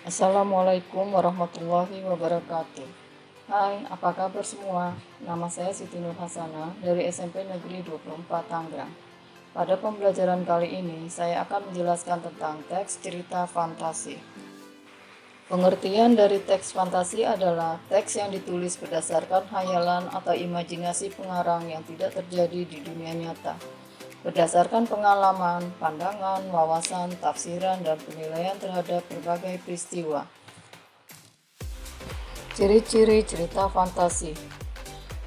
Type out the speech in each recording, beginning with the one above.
Assalamualaikum warahmatullahi wabarakatuh. Hai, apa kabar semua? Nama saya Siti Nur Hasanah dari SMP Negeri 24 Tangerang. Pada pembelajaran kali ini, saya akan menjelaskan tentang teks cerita fantasi. Pengertian dari teks fantasi adalah teks yang ditulis berdasarkan khayalan atau imajinasi pengarang yang tidak terjadi di dunia nyata, berdasarkan pengalaman, pandangan, wawasan, tafsiran, dan penilaian terhadap berbagai peristiwa. Ciri-ciri cerita fantasi.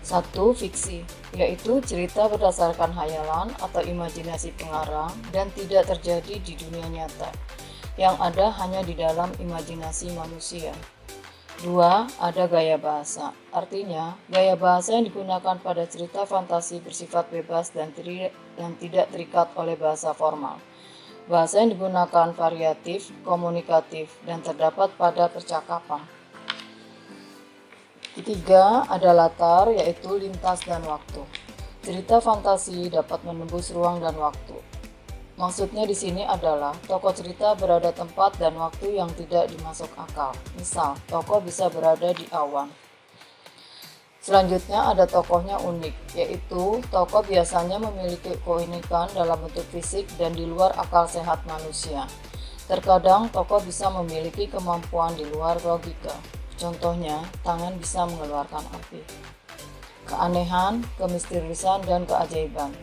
1. Fiksi, yaitu cerita berdasarkan khayalan atau imajinasi pengarang dan tidak terjadi di dunia nyata, yang ada hanya di dalam imajinasi manusia. 2. Ada gaya bahasa, artinya gaya bahasa yang digunakan pada cerita fantasi bersifat bebas dan tidak terikat oleh bahasa formal. Bahasa yang digunakan variatif, komunikatif, dan terdapat pada percakapan. Ketiga, ada latar, yaitu lintas dan waktu. Cerita fantasi dapat menembus ruang dan waktu. Maksudnya di sini adalah tokoh cerita berada tempat dan waktu yang tidak dimasuk akal. Misal, tokoh bisa berada di awan. Selanjutnya ada tokohnya unik, yaitu tokoh biasanya memiliki keunikan dalam bentuk fisik dan di luar akal sehat manusia. Terkadang tokoh bisa memiliki kemampuan di luar logika. Contohnya, tangan bisa mengeluarkan api. Keanehan, kemisteriusan, dan keajaiban.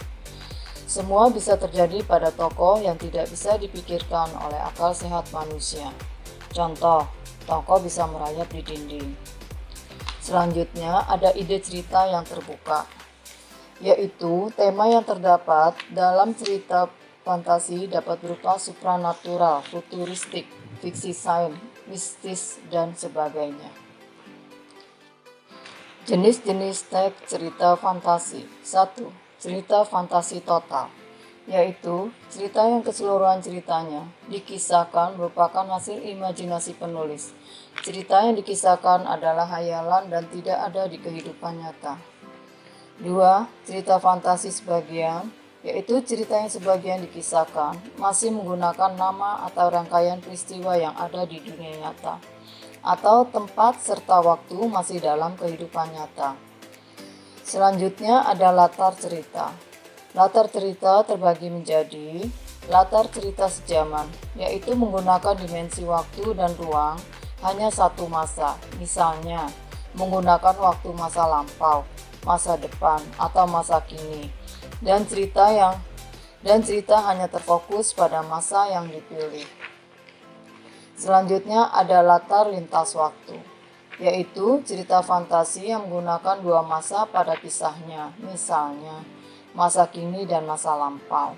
Semua bisa terjadi pada tokoh yang tidak bisa dipikirkan oleh akal sehat manusia. Contoh, tokoh bisa merayap di dinding. Selanjutnya, ada ide cerita yang terbuka, yaitu tema yang terdapat dalam cerita fantasi dapat berupa supranatural, futuristik, fiksi sains, mistis, dan sebagainya. Jenis-jenis teks cerita fantasi. 1. Cerita fantasi total, yaitu cerita yang keseluruhan ceritanya dikisahkan merupakan hasil imajinasi penulis. Cerita yang dikisahkan adalah khayalan dan tidak ada di kehidupan nyata. 2. Cerita fantasi sebagian, yaitu cerita yang sebagian dikisahkan masih menggunakan nama atau rangkaian peristiwa yang ada di dunia nyata, atau tempat serta waktu masih dalam kehidupan nyata. Selanjutnya ada latar cerita. Latar cerita terbagi menjadi latar cerita sejaman, yaitu menggunakan dimensi waktu dan ruang hanya satu masa, misalnya menggunakan waktu masa lampau, masa depan, atau masa kini, dan cerita hanya terfokus pada masa yang dipilih. Selanjutnya ada latar lintas waktu, yaitu cerita fantasi yang menggunakan dua masa pada kisahnya, misalnya masa kini dan masa lampau.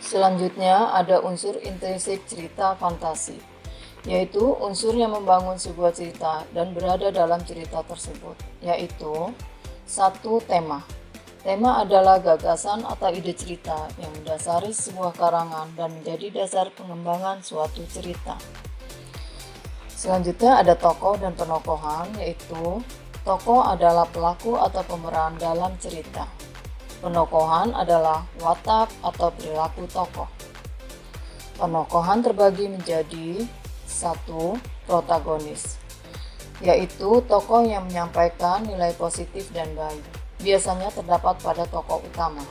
Selanjutnya ada unsur intrinsik cerita fantasi, yaitu unsur yang membangun sebuah cerita dan berada dalam cerita tersebut, yaitu 1. Tema. Tema adalah gagasan atau ide cerita yang mendasari sebuah karangan dan menjadi dasar pengembangan suatu cerita. Selanjutnya ada tokoh dan penokohan, yaitu tokoh adalah pelaku atau pemeran dalam cerita. Penokohan adalah watak atau perilaku tokoh. Penokohan terbagi menjadi 1. Protagonis, yaitu tokoh yang menyampaikan nilai positif dan baik. Biasanya terdapat pada tokoh utama.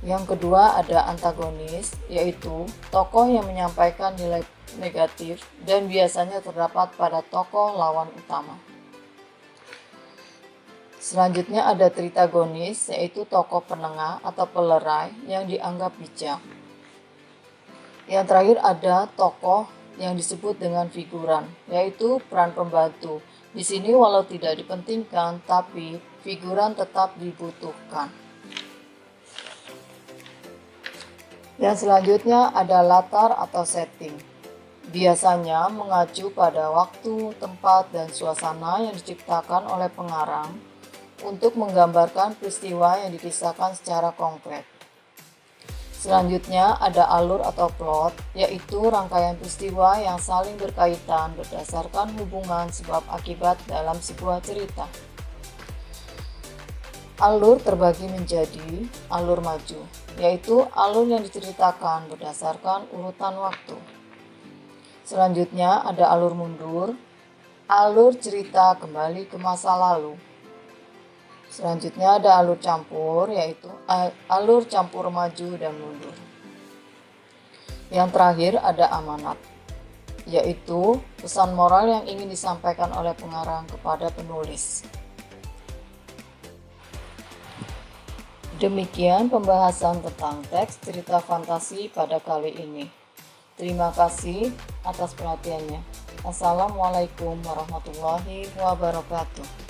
Yang kedua ada antagonis, yaitu tokoh yang menyampaikan nilai negatif dan biasanya terdapat pada tokoh lawan utama. Selanjutnya ada tritagonis, yaitu tokoh penengah atau pelerai yang dianggap bijak. Yang terakhir ada tokoh yang disebut dengan figuran, yaitu peran pembantu. Di sini walau tidak dipentingkan, tapi figuran tetap dibutuhkan. Dan selanjutnya ada latar atau setting. Biasanya mengacu pada waktu, tempat, dan suasana yang diciptakan oleh pengarang untuk menggambarkan peristiwa yang dikisahkan secara konkret. Selanjutnya ada alur atau plot, yaitu rangkaian peristiwa yang saling berkaitan berdasarkan hubungan sebab akibat dalam sebuah cerita. Alur terbagi menjadi alur maju, yaitu alur yang diceritakan berdasarkan urutan waktu. Selanjutnya ada alur mundur, alur cerita kembali ke masa lalu. Selanjutnya ada alur campur, yaitu alur campur maju dan mundur. Yang terakhir ada amanat, yaitu pesan moral yang ingin disampaikan oleh pengarang kepada penulis. Demikian pembahasan tentang teks cerita fantasi pada kali ini. Terima kasih atas perhatiannya. Assalamualaikum warahmatullahi wabarakatuh.